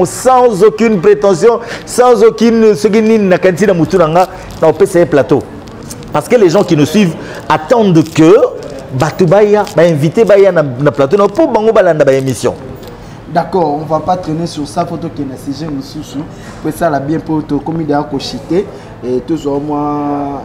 sans aucune prétention, sans aucune plateau. Parce que les gens qui nous suivent attendent que Batubaya va inviter Baya na plateau pour bango balanda ba émission. D'accord, on ne va pas traîner sur ça photo qui est un sujet nous pour ça la bien pour tout comme il a cochité et toujours moi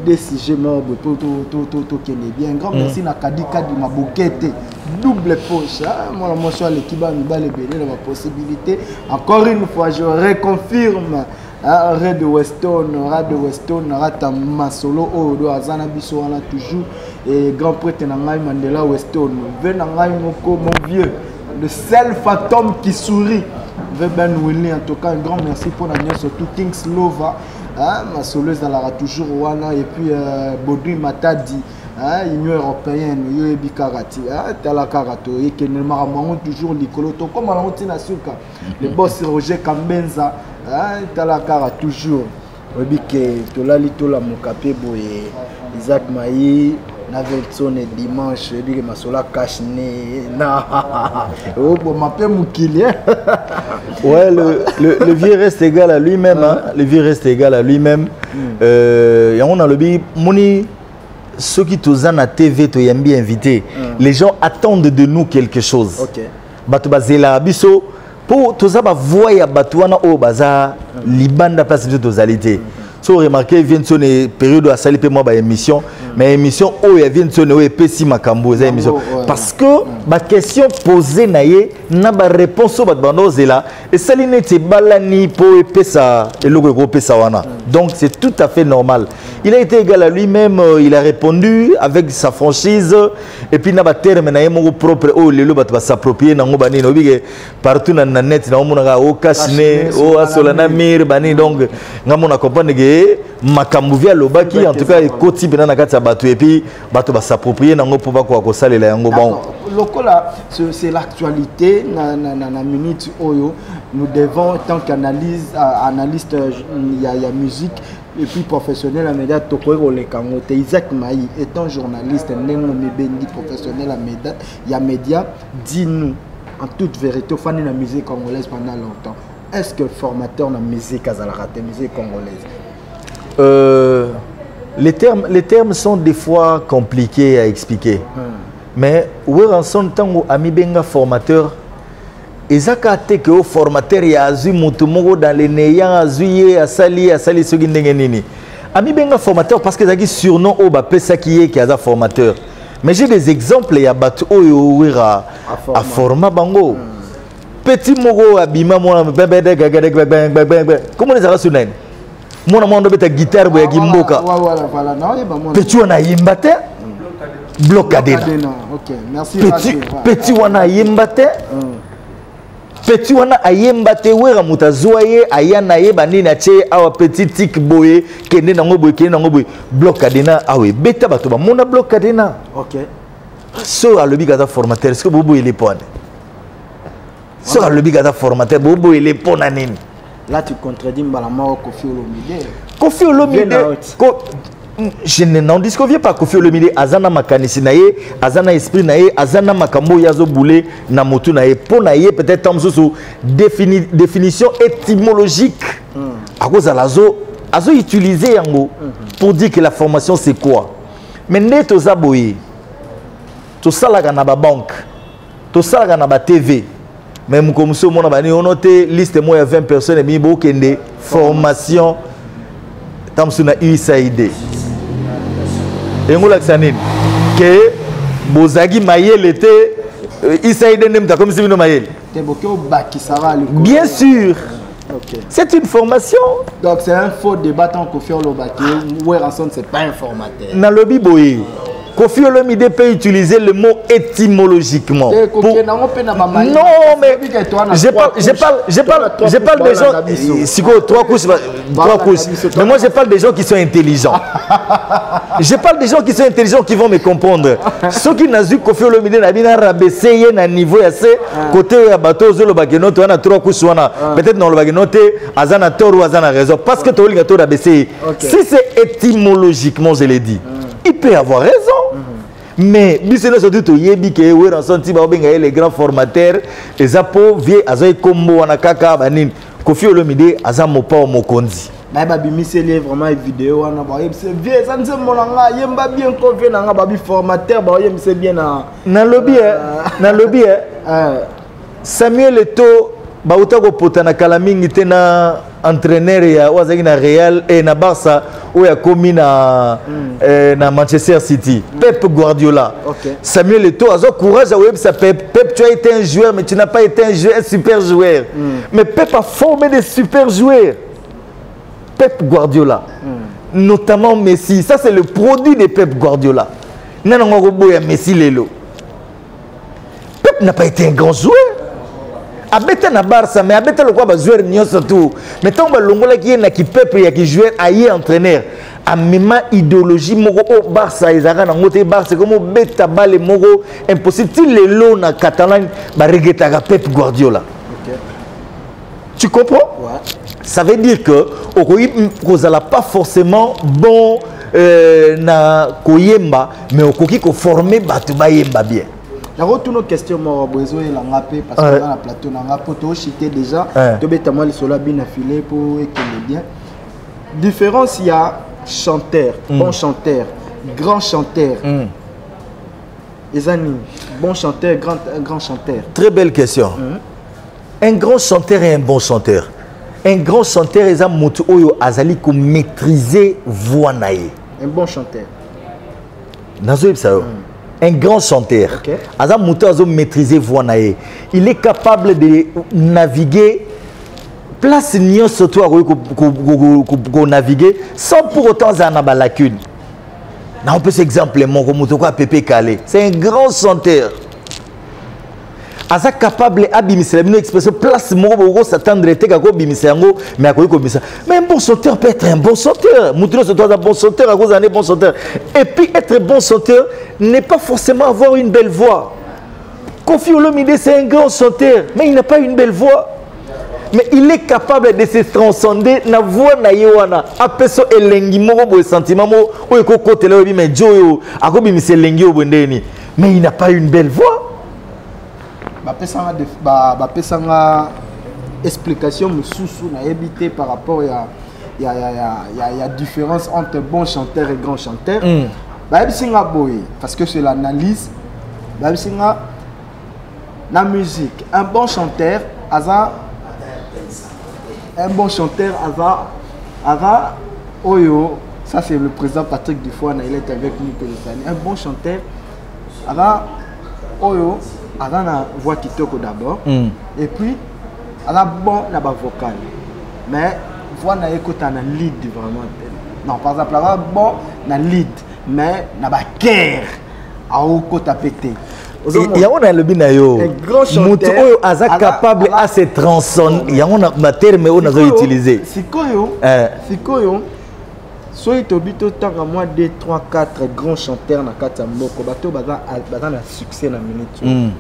des sujets morts pour tout qui est bien grand merci na kadika di mabokete double poche moi la motion l'équipe va nous baler la possibilité encore une fois je reconfirme Red Weston Rata Masolo Odo Azana Biso on a toujours et grand prêtre Nangai Mandela Weston Venangai Moko mon vieux le seul fantôme qui sourit Ben Willy en tout cas un grand merci pour la nuit surtout Kings Lova ma soleuse dans la toujours Wana et puis Baudouin Matadi Union européenne Yoebi Karati Tala Karato et que nous marrons toujours l'icoloto comme à l'antina suka le boss Roger Kambenza Tala Kara toujours Yoebi que Tolali Tola Mokapé Boye Isaac Maï Navelson et dimanche Yoebi que Masola Kachne na oh bon m'appelle Moukili ouais le vieux reste égal à lui-même le vieux reste égal à lui-même et on a le bi moni ceux qui tous en TV tu es bien invité les gens attendent de nous quelque chose OK batu bazela biso pour tous ça ba voya batuana au baza libanda place de totalité so remarquer vient sonner période à salir moi ba émission mais émission oh ya vient sonner ouais pesi makambo za émission parce que ma question posée naie na ba réponse au bando zela et saline te balani po pesa et logo ko pesa wana donc c'est tout à fait normal il a été égal à lui-même il a répondu avec sa franchise et puis na ba terme na yemo propre oh lelo bat ba s'approprier na ngobani no bige partout na net na omona o kasine o asolana mir bani donc ngamona comprendre que makambo via lobaki en tout cas ekoti bena na kati ya bato et puis bato ba s'approprier nango po ba ko salela yango bon lokola c'est l'actualité na minute oyo nous devons tant qu'analyste il y a musique et puis professionnel à média tokoyo le kangote Isaac Maï étant journaliste nengo mebendi professionnel à média il y a média dis-nous en toute vérité fan de la musique congolaise pendant longtemps est-ce que formateur na musique azalaka te musique congolaise les termes sont des fois compliqués à expliquer. Mais où en son temps ami benga formateur ezaka te que au formateur ya azu mutumogo dans les néants azuye asali ce qui ndenge nini ami benga formateur parce que zaki surnom au ba pesa qui est a formateur mais j'ai des exemples ya batu oyo wira a forma bango petit mogo abima mona comment les ara sunen mona mondo beta guitare boya gimboka petit wana yimba te blocadena OK merci petit wana yimba te petit wana ayemba te wera mutazoye ayana ye banini ache awa petit tik boye kende nango boye blocadena awe beta bato ba mona blocadena OK so alobi gaza formateur est-ce que bobo il est pone so alobi gaza formateur bobo il est pona nini. Là, tu contredis Mbalama Kofi Olomide. Kofi Olomide, je n'en disconviens pas. Kofi Olomide, Azana Makanisi naye, Azana Esprit naye, Azana Makambo Yazo Boulé, Namotu naye, Ponaye, peut-être en sous définition étymologique. À cause de l'azo, Azo utilisé yango pour dire que la formation c'est quoi. Mais net aux aboyés, tout ça là dans la banque, tout ça là dans la TV. Même comme ça, on a noté liste moi il y a 20 personnes et beaucoup de formation tam suna USAID. Et on l'a dit que Bozagi Mayel était USAID nem ta comme si nous Mayel. Bien sûr. Okay. C'est une formation. Donc c'est un faux débat tant Kofi Olomide. Oueranson c'est pas un formateur. Dans le biboye. Kofi Olomide peut utiliser le mot étymologiquement. Non, mais je parle des gens. Trois couches. Mais moi, je parle des gens qui sont intelligents. Je parle des gens qui sont intelligents qui vont me comprendre. Ceux qui n'ont pas Kofi Olomide n'a pas rabaissé à niveau assez côté à bateau, on a trois couches. Peut-être dans le bagnote, Azana tort ou Azana raison. Parce que tu as rabaissé. Si c'est étymologiquement, je l'ai dit. Il peut avoir raison. mais biso surtout to yebi ke we dans son tiba benga les grands formateurs et ça pour vie azoy kombo wana kaka banini Koffi Olomide aza mopa o mokonzi na ba bimiseli vraiment vidéo wana ba yebse vie ça nze molanga yemba bien ko vie na ba bi formateur ba yemse bien na lobby Samuel Eto'o ba utako potana kala mingi tena entraîneur ya wazaki na Real et na Barça ou ya komi na Manchester City. Pep Guardiola. Okay. Samuel Eto'o a courage à web ça Pep. Pep, tu as été un joueur mais tu n'as pas été un super joueur. Mais Pep a formé des super joueurs. Pep Guardiola. Notamment Messi. Ça c'est le produit de Pep Guardiola. Nana ngobo ya Messi lelo. Pep n'a pas été un grand joueur. Abeta na Barça mais abeta le quoi ba joueur nyonso tout mais tant ba longola ki na ki peuple ya ki joueur ayi entraîneur a même idéologie moko au Barça ezaka na ngote Barça comme beta balle moko impossible til le lo na Catalogne ba regeta ga Pep Guardiola. OK. Tu comprends? Ouais. Ça veut dire que kozala pas forcément bon na koyemba mais okoki ko former batu ba yemba bien. La retourne aux questions moi besoin la rapper parce que dans la plateau na rapport to chité déjà to betama les sola bien affilé pour équilibrer bien. Différence il y a chanteur, bon chanteur, grand chanteur. Ezani, bon chanteur, grand chanteur. Très belle question. Un grand chanteur et un bon chanteur. Un grand chanteur est un moto oyo azali ko maîtriser voix naé. Un bon chanteur. Nazo ça. Un grand chanteur. Azam moto azo maîtriser voix naé. Il est capable de naviguer place nion surtout ko naviguer sans pour autant avoir ba lacune. On peut s'exempler mon moto quoi Pépé Calé. C'est un grand chanteur. Aza capable abimisa une expression place moko s'attendre te kako bimisa yango mais akoyi komisa mais un bon chanteur peut être un bon chanteur mutuno se doit un bon chanteur à cause d'un bon chanteur et puis être bon chanteur n'est pas forcément avoir une belle voix. Koffi Olomide c'est un grand chanteur mais il n'a pas une belle voix mais il est capable de se transcender na voix na yewana apeso elengi moko bo sentiment mo oyo ko kotela obi mais joyo akobimisa elengi obondeni mais il n'a pas une belle voix. Bapesanga explication mususu na éviter par rapport il y a différence entre bon chanteur et grand chanteur. Babisinga boy parce que c'est l'analyse. Babisinga la musique. Un bon chanteur ava oyo ça c'est le président Patrick Dufour il est avec nous pour les années. Un bon chanteur ava oyo a na voix kitoko d'abord et puis a bon na ba vocal mais voix na ekota na lead vraiment non par exemple a bon na lead mais na ba cœur a okota pété ya on a le binayo mutu oyo aza capable à se transcender ya on a ma terme on a utiliser sikoyo soki tobito tanga moi 2 3 4 grands chanteurs na kati ya moko bato baza na succès na minute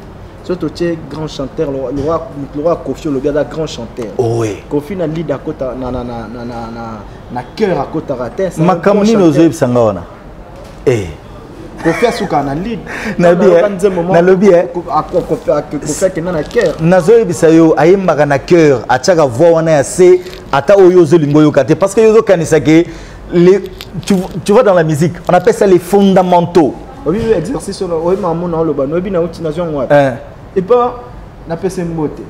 surtout tu grand chanteur le roi Koffi Olomide est grand chanteur. Oui. Koffi na lead à côté na cœur à côté raté. Makamni no zoib sangaona. Eh. Koffi asuka na lead. Na lobby Koffi ke na cœur. Na zoib sayo ayemba na cœur ataka voix wana ya se ata oyo zolingo yo kate parce que yo kanisa ke tu vois dans la musique on appelle ça les fondamentaux. Oui, exercice là, oui, maman na loba, no bi na utination ngwa. Et pas na pese mbote.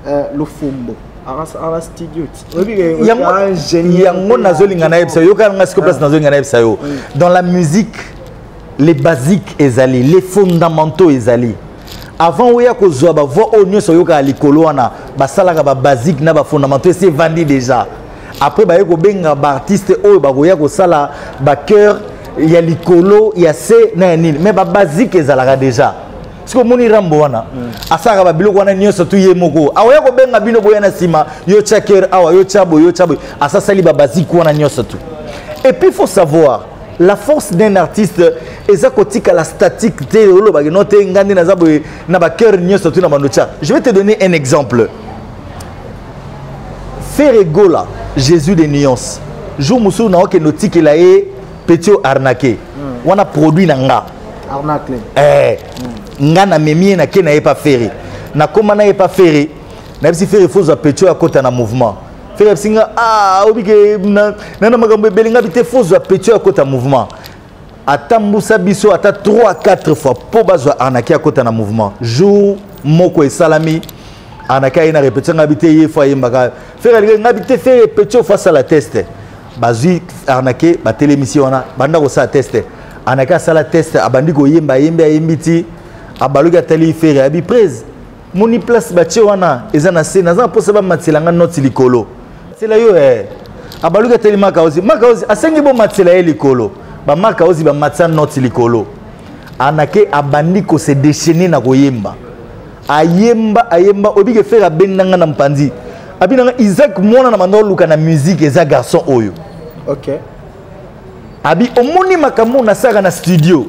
Le fombo. Ara studio. Oui, yango nazolinga na yebisa yo kana siko place nazolinga na yebisa yo. Dans la musique les basiques ezali, les fondamentaux ezali. Avant oya ko zo ba voix onyo so yoka likolo wana, ba salaka ba basique na ba fondamentaux c'est vendu déjà. Après ba yeko benga ba artiste oyo ba koya ko sala ba cœur il y a l'icolo, il y a C, mais ba basique ezalaka déjà. Si vous moni rambo wana, asaka ba biloko wana nyonso tu yemoko. Awoya ko benga bino boyana sima, yo chaker awa yo chabo. Asa sali ba basique wana nyonso tu. Et puis il faut savoir la force d'un artiste eza kotika la statique te lo ba note ngandi na zabo na ba cœur nyonso tu na bandocha. Je vais te donner un exemple. Ferregola, Jésus des nuances. Jour musu na oke notique la e Petio arnaqué. wana produit na nga arnaque nga na memie na ke na pas faire na koma na pas faire na bisi faire faut za pecho ya kota na mouvement faire singa obike na makambo belinga bite faut za pecho ya kota mouvement atambusa biso ata 3-4 fois po bazwa arnaque ya kota na mouvement jour moko e salami arnaque ina répéter ngabite ye fois yembaka faire ngabite faire pecho face à la test bazui arnaque ba télémission wana banda ko sa test arnaque sa la test abandi ko yemba yembiti abaluka tali faire abi prise moni place batie wana eza na se naza posa ba matilanga noti likolo c'est là yo abaluka tali makaozi asengi bo matila ye likolo ba makaozi ba matsa noti likolo arnaque abandi ko se déchaîner na koyemba ayemba obike faire benanga na mpandi abinanga Isaac mwana na mando luka na musique eza garçon oyo OK abi omoni makambo na saka na studio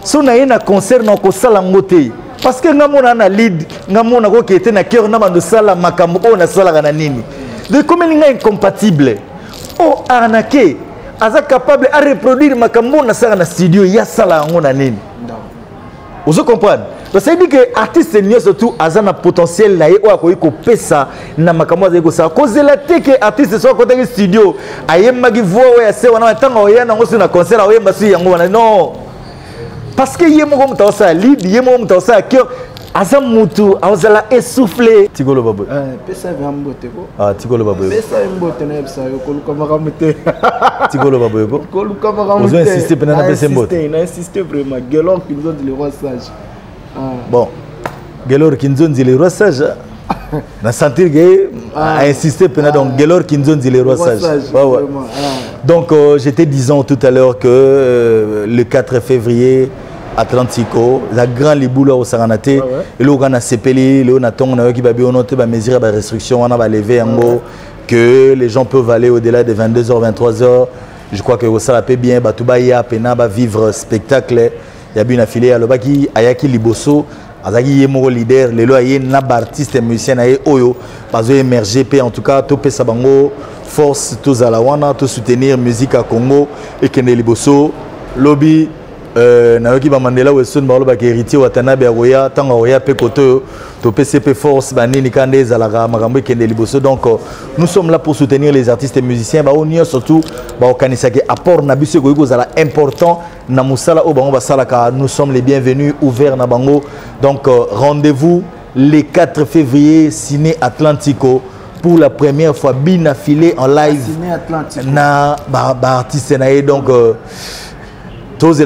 so na ye na concert na ko sala ngote parce que ngamona na lead ngamona ko kete na cœur na mando sala makambo o na sala na nini de comme ninga incompatible o arnaque aza capable à reproduire makambo na saka na studio ya sala ngona nini vous comprenez donc ça dit que artiste ni surtout aza na potentiel là o akoyi ko pesa na makambo aza ko sa cause la te que artiste so ko teke studio ayemba ki voix ya se wana tanga oya na ngosi na concert oyemba su yango wana non parce que yemo ko mutawasa lead yemo mutawasa cœur aza mutu azala essoufflé tikolo babo pesa vambote ko tikolo babo pesa mbote na pesa yo ko luka makamute tikolo babo yo ko luka makamute vous insistez pena na pesa mbote na insister vraiment Gelor Kinzonzi le roi sage bon Gelor Kinzonzi le roi sage na sentir que a insisté pena donc Gelor Kinzonzi le roi sage donc j'étais disant tout à l'heure que le 4 février Atlantico, la grande liboula au Saranate, et là on a sepelé, là on a ton qui va bien noter, mesure de restriction, on a levé en gros que les gens peuvent aller au-delà de 22h, 23h. Je crois que ça va bien, Batouba ya pena va vivre spectacle. Il y a bien affilié à l'obaki, Ayaki Liboso, Azaki Yemo leader, les lois n'ab artiste et musicien aye oyo, pas émerger, en tout cas, tout Sabango, force, tous à la wana, tout soutenir musique à Congo et Kene Liboso, lobby. Nayoki Mandela Weston Barlo ba héritier Watanabe Roya tanga Roya pe koto to PCP force banini kande zalaka makambo kende liboso donc nous sommes là pour soutenir les artistes et musiciens ba onio surtout ba okanisa ke apport na biso ko zala important na musala o bango basalaka nous sommes les bienvenus ouverts na bango donc rendez-vous le 4 février ciné Atlantico pour la première fois bin affilé en live na ba artiste na donc D'accord.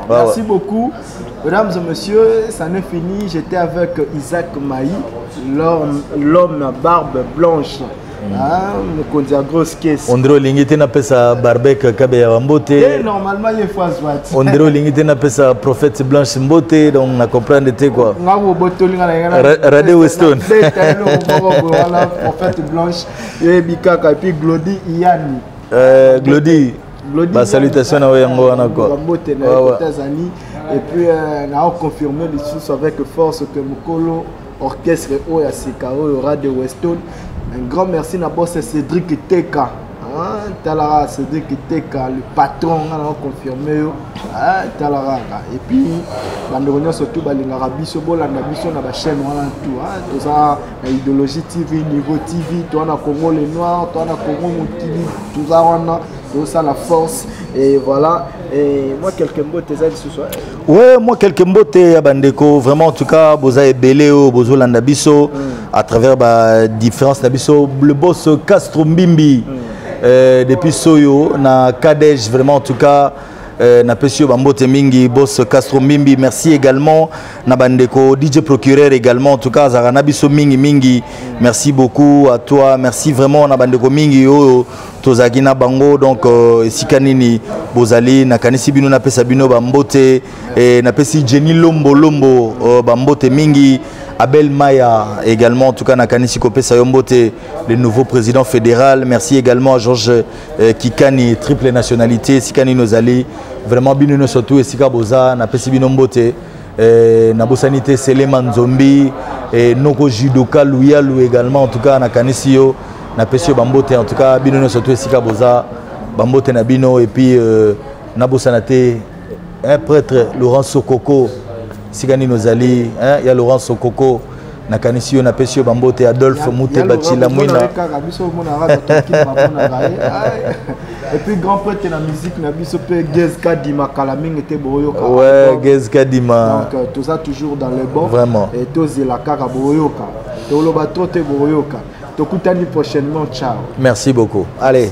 Merci beaucoup. Mesdames et messieurs, ça n'est fini. J'étais avec Isaac Maï, l'homme à barbe blanche. On dit grosse caisse. On dirait que tu as sa barbecue mbote. Normalement, il faut aswaat. On dirait que tu as sa prophète blanche mbote. Donc, on comprend quoi. Radio Weston. Voilà, prophète blanche. Et puis Glody Iyani. Glody. Bah, salutations à Yango Anako. Et puis, on a confirmé les sources avec force que Mokolo orchestre Oya Sekao Radio Weston. Un grand merci à boss Cédric Teka. Talara Cédric Teka, le patron, on a confirmé. Talara. Et puis, on a surtout l'Arabiso, l'Arabiso, on a la chaîne, on a tout. Tout ça, l'idéologie TV, Niveau TV, tout on a Congo les Noirs, tout on a Congo TV, tout ça, on a. Tout ça, la force, et voilà. Et moi, quelques mots, tes aides ce soir. Ouais, moi, quelques mots, tes Bandeko. Vraiment, en tout cas, vous avez Béléo, Bozo Landabiso, à travers la différence Nabiso, le boss Castro Mbimbi, depuis Soyo, na Kadej, vraiment, en tout cas. Na Pesio Bambote Mingi, boss Castro Mbimbi, merci également. Na Bandeko, DJ Procureur également, en tout cas, Zaranabiso Mingi, merci beaucoup à toi, merci vraiment, na Bandeko Mingi, Tozagina Bango, donc, Sikanini, Bozali, Nakanisi Bino, Napesa Bino Bambote, Napesi Jenny Lombo, Bambote Mingi, Abel Maya également, en tout cas, Nakanisi Kopesa Yombote, le nouveau président fédéral, merci également à Georges Kikani, triple nationalité, Sikani Nozali. Vraiment bino surtout et Sika Boza na pesi bino mbote na bosanité Seleman Zombi et Noko Judoka Louyalu également en tout cas na Kanisio na pesi bambote en tout cas bino surtout et Sika Boza Bambote Nabino et puis Nabo Sanate, un prêtre Laurent Sokoko, Sigani Nozali, il y a Laurent Sokoko, Nakanisi Napesio Bambote, Adolphe Mouté Bachila Mouina. Et puis grand prêtre de la musique, Nabiso Gezka Dima Kalaming était Boyoka. Ouais, Gezka Dima. Donc tout ça toujours dans le bon. Vraiment. Et tous la Kara Boyoka. Tolobato te Boyoka. Tokutani prochainement. Ciao. Merci beaucoup. Allez.